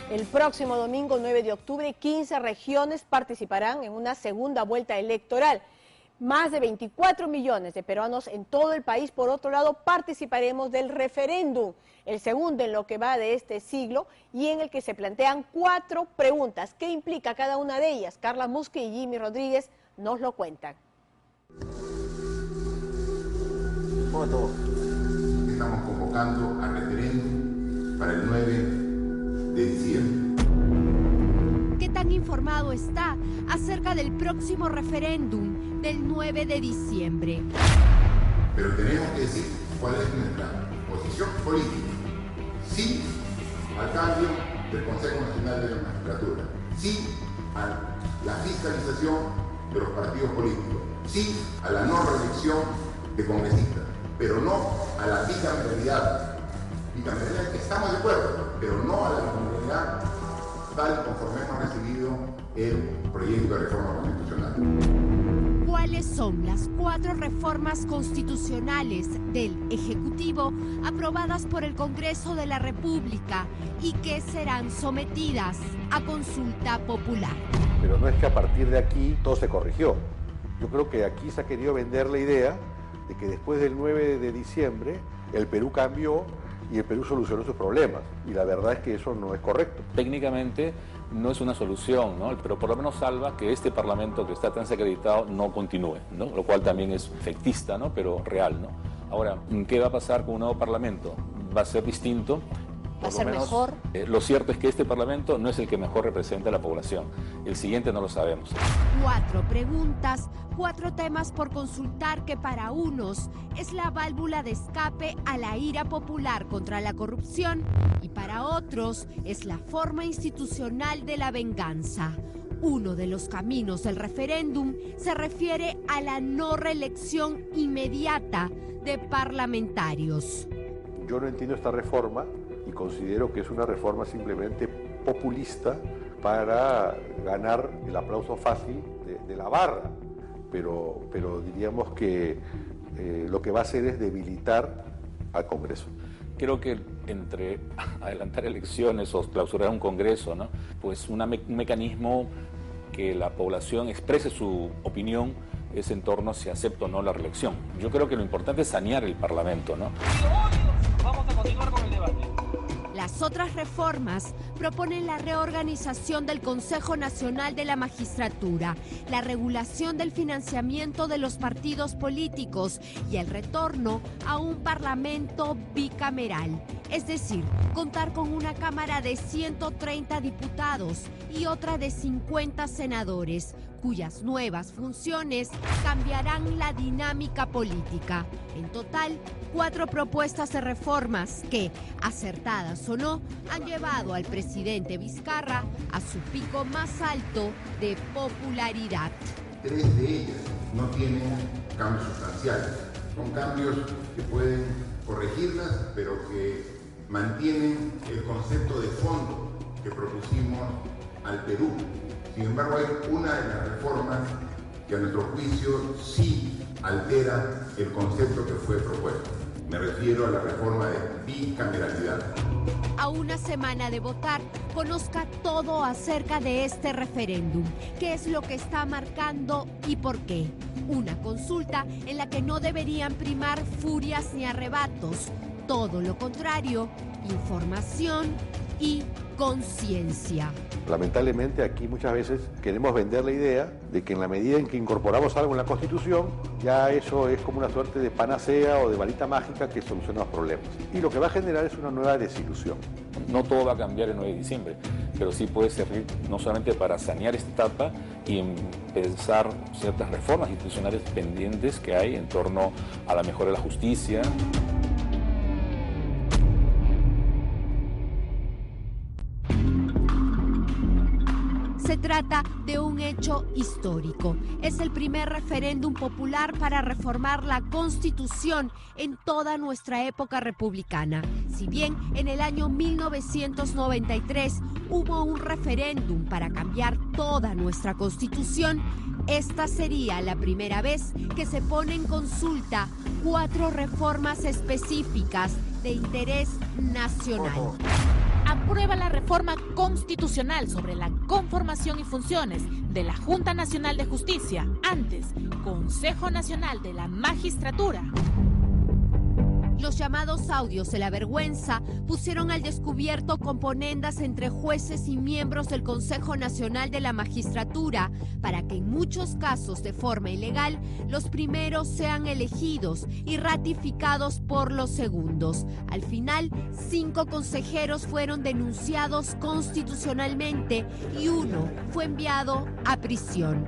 El próximo domingo 9 de octubre, 15 regiones participarán en una segunda vuelta electoral. Más de 24 millones de peruanos en todo el país, por otro lado, participaremos del referéndum, el segundo en lo que va de este siglo y en el que se plantean 4 preguntas. ¿Qué implica cada una de ellas? Carla Musque y Jimmy Rodríguez nos lo cuentan. Voto. Estamos convocando al referéndum para el 9 de diciembre. ¿Qué tan informado está acerca del próximo referéndum del 9 de diciembre? Pero tenemos que decir cuál es nuestra posición política. Sí al cambio del Consejo Nacional de la Magistratura. Sí a la fiscalización de los partidos políticos. Sí a la no reelección de congresistas. Pero no a la bicameralidad. Bicameralidad que estamos de acuerdo, pero no a la bicameralidad tal conforme hemos recibido el proyecto de reforma constitucional. ¿Cuáles son las 4 reformas constitucionales del Ejecutivo aprobadas por el Congreso de la República y que serán sometidas a consulta popular? Pero no es que a partir de aquí todo se corrigió. Yo creo que aquí se ha querido vender la idea de que después del 9 de diciembre el Perú cambió y el Perú solucionó sus problemas. Y la verdad es que eso no es correcto. Técnicamente no es una solución, ¿no? Pero por lo menos salva que este Parlamento que está tan desacreditado no continúe, ¿no? Lo cual también es efectista, ¿no? Pero real, ¿no? Ahora, ¿qué va a pasar con un nuevo Parlamento? ¿Va a ser distinto? ¿Va a ser mejor? Lo cierto es que este Parlamento no es el que mejor representa a la población. El siguiente no lo sabemos. 4 preguntas, 4 temas por consultar que para unos es la válvula de escape a la ira popular contra la corrupción y para otros es la forma institucional de la venganza. Uno de los caminos del referéndum se refiere a la no reelección inmediata de parlamentarios. Yo no entiendo esta reforma y considero que es una reforma simplemente populista para ganar el aplauso fácil de la barra, pero diríamos que lo que va a hacer es debilitar al Congreso. Creo que entre adelantar elecciones o clausurar un Congreso, ¿no? Pues un mecanismo que la población exprese su opinión es en torno a si acepta o no la reelección. Yo creo que lo importante es sanear el Parlamento, ¿no? Vamos a continuar con el debate. Las otras reformas proponen la reorganización del Consejo Nacional de la Magistratura, la regulación del financiamiento de los partidos políticos y el retorno a un parlamento bicameral. Es decir, contar con una Cámara de 130 diputados y otra de 50 senadores, cuyas nuevas funciones cambiarán la dinámica política. En total, 4 propuestas de reformas que, acertadas o no, han llevado al presidente Vizcarra a su pico más alto de popularidad. 3 de ellas no tienen cambios sustanciales. Son cambios que pueden corregirlas, pero que mantienen el concepto de fondo que propusimos al Perú. Sin embargo, hay una de las reformas que a nuestro juicio sí altera el concepto que fue propuesto. Me refiero a la reforma de bicameralidad. A una semana de votar, conozca todo acerca de este referéndum, qué es lo que está marcando y por qué. Una consulta en la que no deberían primar furias ni arrebatos, todo lo contrario, información y conciencia. Lamentablemente aquí muchas veces queremos vender la idea de que en la medida en que incorporamos algo en la Constitución, ya eso es como una suerte de panacea o de varita mágica que soluciona los problemas. Y lo que va a generar es una nueva desilusión. No todo va a cambiar el 9 de diciembre, pero sí puede servir no solamente para sanear esta etapa y empezar ciertas reformas institucionales pendientes que hay en torno a la mejora de la justicia. Se trata de un hecho histórico. Es el primer referéndum popular para reformar la Constitución en toda nuestra época republicana. Si bien en el año 1993 hubo un referéndum para cambiar toda nuestra Constitución, esta sería la primera vez que se pone en consulta 4 reformas específicas de interés nacional. A Aprueba la reforma constitucional sobre la conformación y funciones de la Junta Nacional de Justicia, antes Consejo Nacional de la Magistratura. Los llamados audios de la vergüenza pusieron al descubierto componendas entre jueces y miembros del Consejo Nacional de la Magistratura para que en muchos casos de forma ilegal los primeros sean elegidos y ratificados por los segundos. Al final, 5 consejeros fueron denunciados constitucionalmente y 1 fue enviado a prisión.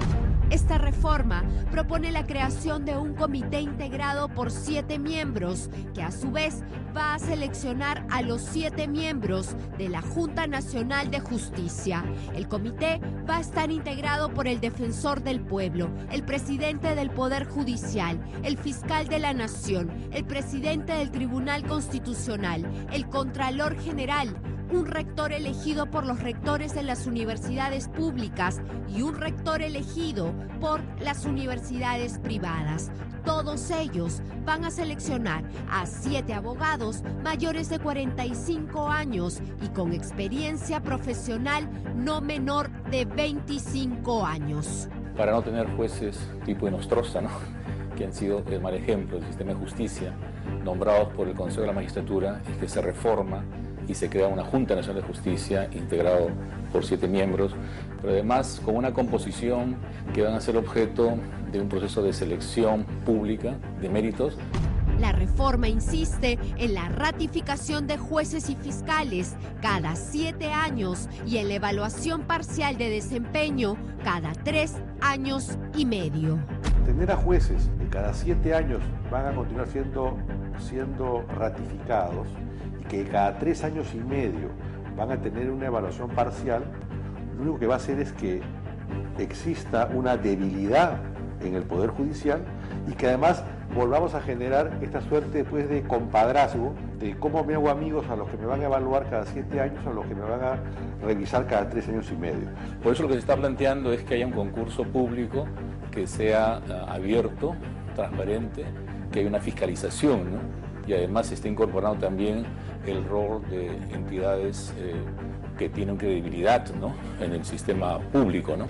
Esta reforma propone la creación de un comité integrado por 7 miembros, que a su vez va a seleccionar a los 7 miembros de la Junta Nacional de Justicia. El comité va a estar integrado por el Defensor del Pueblo, el presidente del Poder Judicial, el fiscal de la Nación, el presidente del Tribunal Constitucional, el Contralor General, un rector elegido por los rectores de las universidades públicas y un rector elegido por las universidades privadas. Todos ellos van a seleccionar a 7 abogados mayores de 45 años y con experiencia profesional no menor de 25 años. Para no tener jueces tipo Inostroza, ¿no?, que han sido el mal ejemplo del sistema de justicia, nombrados por el Consejo de la Magistratura, es que se reforma y se crea una Junta Nacional de Justicia integrado por 7 miembros, pero además con una composición que van a ser objeto de un proceso de selección pública de méritos. La reforma insiste en la ratificación de jueces y fiscales cada 7 años y en la evaluación parcial de desempeño cada 3 años y medio. Tener a jueces que cada 7 años van a continuar siendo ratificados y que cada 3 años y medio van a tener una evaluación parcial, lo único que va a hacer es que exista una debilidad en el Poder Judicial y que además volvamos a generar esta suerte pues, de compadrazgo, de cómo me hago amigos a los que me van a evaluar cada 7 años, a los que me van a revisar cada 3 años y medio. Por eso lo que se está planteando es que haya un concurso público que sea abierto, transparente, que haya una fiscalización, ¿no? Y además se está incorporando también el rol de entidades que tienen credibilidad, ¿no?, en el sistema público, ¿no?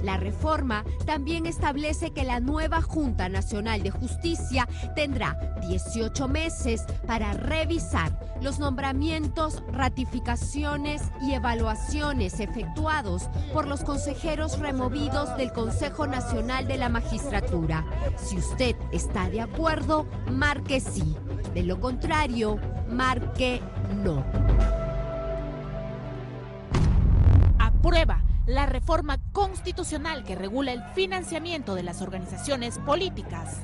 La reforma también establece que la nueva Junta Nacional de Justicia tendrá 18 meses para revisar los nombramientos, ratificaciones y evaluaciones efectuados por los consejeros removidos del Consejo Nacional de la Magistratura. Si usted está de acuerdo, marque sí. De lo contrario, marque no. Aprueba la reforma constitucional que regula el financiamiento de las organizaciones políticas.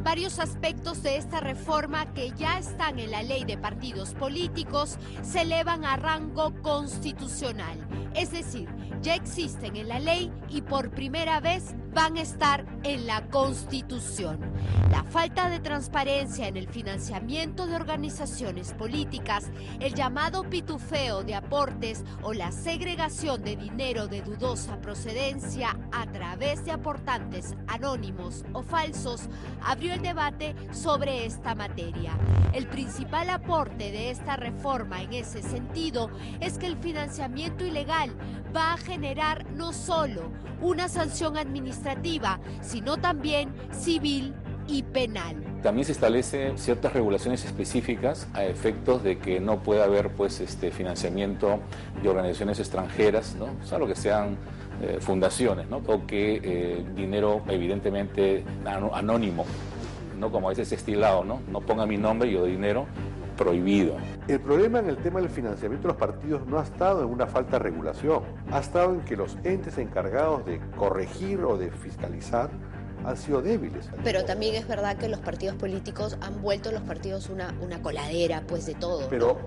Varios aspectos de esta reforma que ya están en la ley de partidos políticos se elevan a rango constitucional. Es decir, ya existen en la ley y por primera vez van a estar en la Constitución. La falta de transparencia en el financiamiento de organizaciones políticas, el llamado pitufeo de aportes o la segregación de dinero de dudosa procedencia a través de aportantes anónimos o falsos, abrió el debate sobre esta materia. El principal aporte de esta reforma en ese sentido es que el financiamiento ilegal va a generar no solo una sanción administrativa, sino también civil y penal. También se establece ciertas regulaciones específicas a efectos de que no pueda haber financiamiento de organizaciones extranjeras, ¿no?, salvo que sean fundaciones, ¿no?, o que dinero evidentemente anónimo, no como a veces estilado, no ponga mi nombre y yo dinero, prohibido. El problema en el tema del financiamiento de los partidos no ha estado en una falta de regulación, ha estado en que los entes encargados de corregir o de fiscalizar han sido débiles. Pero también es verdad que los partidos políticos han vuelto los partidos una coladera, pues, de todo. Pero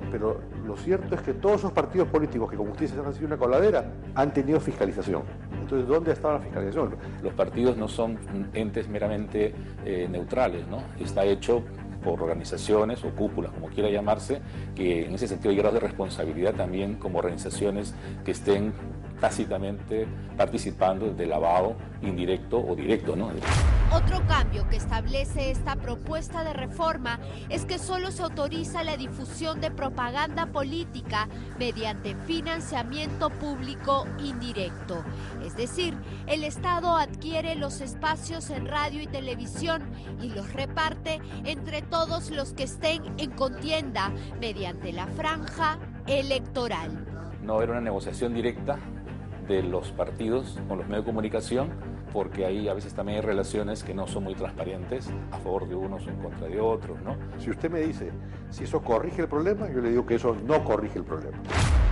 lo cierto es que todos esos partidos políticos que, como ustedes han sido una coladera, han tenido fiscalización. Entonces, ¿dónde ha estado la fiscalización? Los partidos no son entes meramente neutrales, ¿no? Está hecho por organizaciones o cúpulas, como quiera llamarse, que en ese sentido hay grados de responsabilidad también como organizaciones que estén tácitamente participando de lavado indirecto o directo, ¿no? Otro cambio que establece esta propuesta de reforma es que solo se autoriza la difusión de propaganda política mediante financiamiento público indirecto. Es decir, el Estado adquiere los espacios en radio y televisión y los reparte entre todos los que estén en contienda mediante la franja electoral. No haber una negociación directa de los partidos con los medios de comunicación, porque ahí a veces también hay relaciones que no son muy transparentes, a favor de unos o en contra de otros, ¿no? Si usted me dice si eso corrige el problema, yo le digo que eso no corrige el problema.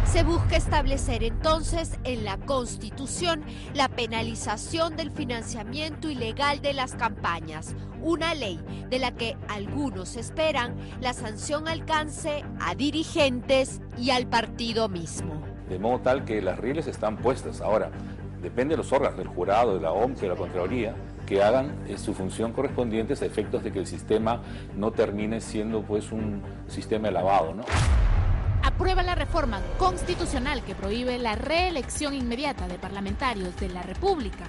Se busca establecer entonces en la Constitución la penalización del financiamiento ilegal de las campañas, una ley de la que algunos esperan la sanción alcance a dirigentes y al partido mismo. De modo tal que las rieles están puestas. Ahora, depende de los órganos, del jurado, de la OMC, de la Contraloría, que hagan su función correspondiente a efectos de que el sistema no termine siendo pues un sistema de lavado, ¿no? Aprueba la reforma constitucional que prohíbe la reelección inmediata de parlamentarios de la República.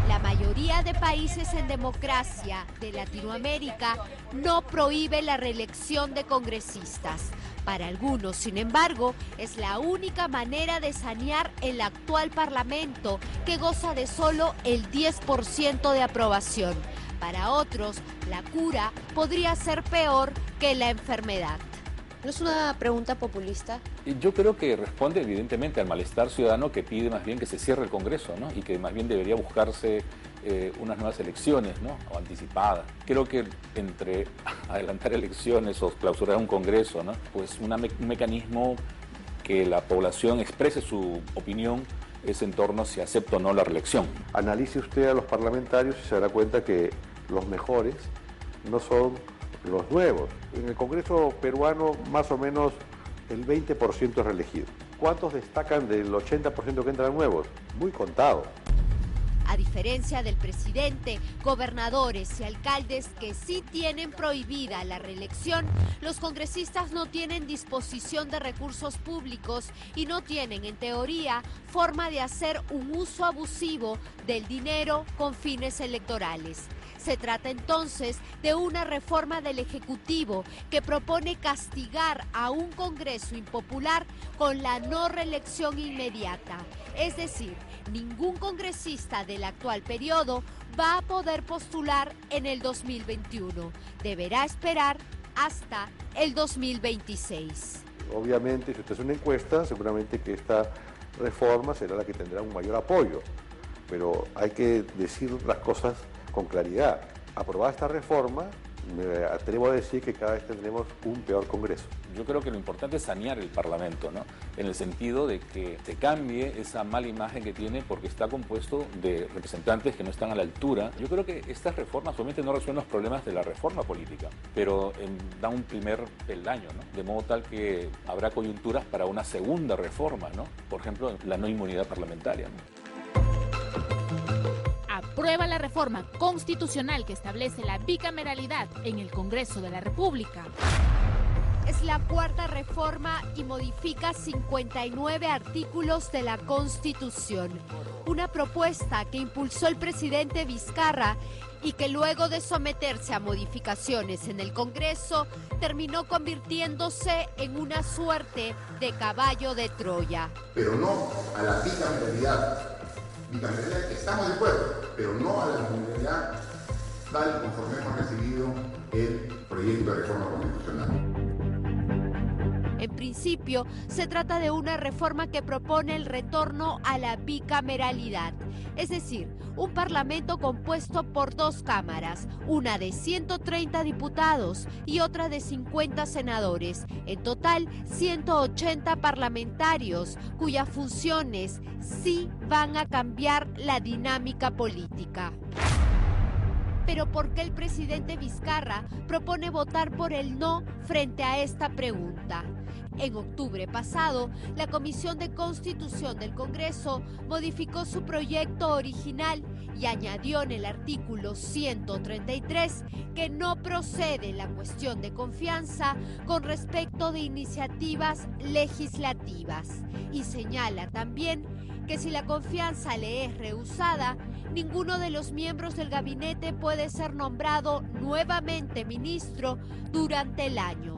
La mayoría de países en democracia de Latinoamérica no prohíbe la reelección de congresistas. Para algunos, sin embargo, es la única manera de sanear el actual Parlamento, que goza de solo el 10% de aprobación. Para otros, la cura podría ser peor que la enfermedad. ¿No es una pregunta populista? Yo creo que responde evidentemente al malestar ciudadano que pide más bien que se cierre el Congreso, ¿no? Y que más bien debería buscarse unas nuevas elecciones, ¿no? O anticipadas. Creo que entre adelantar elecciones o clausurar un Congreso, ¿no? Pues un mecanismo que la población exprese su opinión es en torno a si acepta o no la reelección. Analice usted a los parlamentarios y se dará cuenta que los mejores no son los nuevos. En el Congreso peruano más o menos el 20% es reelegido. ¿Cuántos destacan del 80% que entran nuevos? Muy contado. A diferencia del presidente, gobernadores y alcaldes que sí tienen prohibida la reelección, los congresistas no tienen disposición de recursos públicos y no tienen, en teoría, forma de hacer un uso abusivo del dinero con fines electorales. Se trata entonces de una reforma del Ejecutivo que propone castigar a un Congreso impopular con la no reelección inmediata. Es decir, ningún congresista del actual periodo va a poder postular en el 2021. Deberá esperar hasta el 2026. Obviamente, si usted hace una encuesta, seguramente que esta reforma será la que tendrá un mayor apoyo, pero hay que decir las cosas con claridad. Aprobada esta reforma, me atrevo a decir que cada vez tendremos un peor Congreso. Yo creo que lo importante es sanear el Parlamento, ¿no? En el sentido de que se cambie esa mala imagen que tiene porque está compuesto de representantes que no están a la altura. Yo creo que estas reformas obviamente no resuelven los problemas de la reforma política, pero dan un primer peldaño, ¿no? De modo tal que habrá coyunturas para una segunda reforma, ¿no? Por ejemplo, la no inmunidad parlamentaria, ¿no? Aprueba la reforma constitucional que establece la bicameralidad en el Congreso de la República. Es la cuarta reforma y modifica 59 artículos de la Constitución. Una propuesta que impulsó el presidente Vizcarra y que luego de someterse a modificaciones en el Congreso terminó convirtiéndose en una suerte de caballo de Troya. Pero no a la bicameralidad. Bicameralidad estamos de acuerdo, pero no a la bicameralidad tal conforme hemos recibido el proyecto de reforma constitucional. En principio, se trata de una reforma que propone el retorno a la bicameralidad, es decir, un parlamento compuesto por dos cámaras, una de 130 diputados y otra de 50 senadores, en total 180 parlamentarios, cuyas funciones sí van a cambiar la dinámica política. Pero ¿por qué el presidente Vizcarra propone votar por el no frente a esta pregunta? En octubre pasado, la Comisión de Constitución del Congreso modificó su proyecto original y añadió en el artículo 133 que no procede la cuestión de confianza con respecto de iniciativas legislativas. Y señala también que si la confianza le es rehusada, ninguno de los miembros del gabinete puede ser nombrado nuevamente ministro durante el año.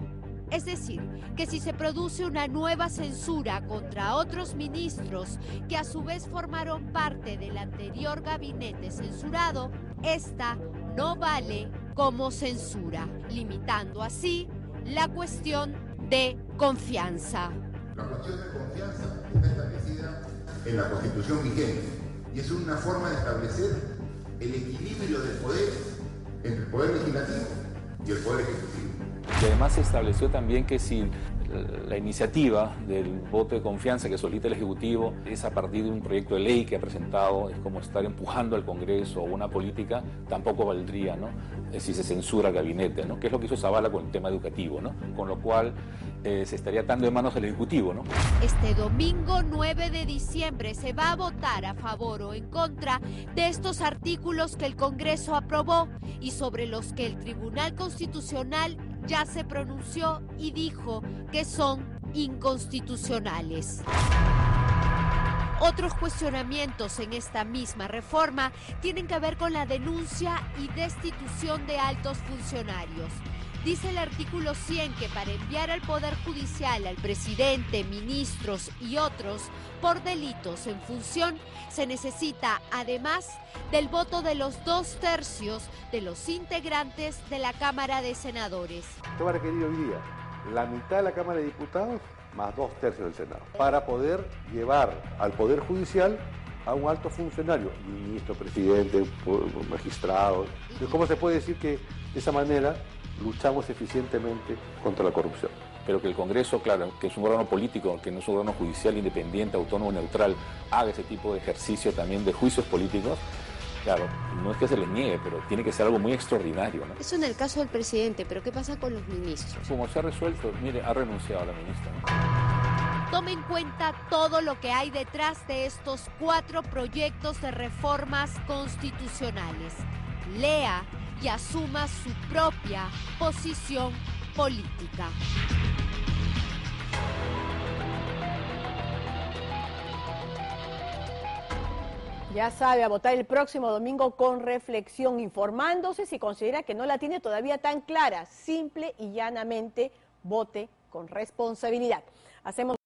Es decir, que si se produce una nueva censura contra otros ministros que a su vez formaron parte del anterior gabinete censurado, esta no vale como censura, limitando así la cuestión de confianza. La cuestión de confianza está establecida en la Constitución vigente y es una forma de establecer el equilibrio del poder entre el poder legislativo y el poder ejecutivo. Y además se estableció también que si la iniciativa del voto de confianza que solicita el Ejecutivo es a partir de un proyecto de ley que ha presentado, es como estar empujando al Congreso o una política, tampoco valdría, ¿no? Si se censura al gabinete, ¿no? Que es lo que hizo Zavala con el tema educativo, ¿no? Con lo cual se estaría atando de manos al Ejecutivo, ¿no? Este domingo 9 de diciembre se va a votar a favor o en contra de estos artículos que el Congreso aprobó y sobre los que el Tribunal Constitucional ya se pronunció y dijo que son inconstitucionales. Otros cuestionamientos en esta misma reforma tienen que ver con la denuncia y destitución de altos funcionarios. Dice el artículo 100 que para enviar al Poder Judicial al presidente, ministros y otros por delitos en función se necesita, además del voto de los 2/3 de los integrantes de la Cámara de Senadores. ¿Qué va a requerir hoy día? La mitad de la Cámara de Diputados más 2/3 del Senado, para poder llevar al Poder Judicial a un alto funcionario, ministro, presidente, magistrado. ¿Cómo se puede decir que de esa manera luchamos eficientemente contra la corrupción? Pero que el Congreso, claro, que es un órgano político, que no es un órgano judicial independiente, autónomo, neutral, haga ese tipo de ejercicio también de juicios políticos, claro, no es que se les niegue, pero tiene que ser algo muy extraordinario, ¿no? Eso en el caso del presidente, pero ¿qué pasa con los ministros? Como se ha resuelto, mire, ha renunciado la ministra, ¿no? Tome en cuenta todo lo que hay detrás de estos 4 proyectos de reformas constitucionales. Lea y asuma su propia posición política. Ya sabe, a votar el próximo domingo con reflexión, informándose si considera que no la tiene todavía tan clara. Simple y llanamente, vote con responsabilidad. Hacemos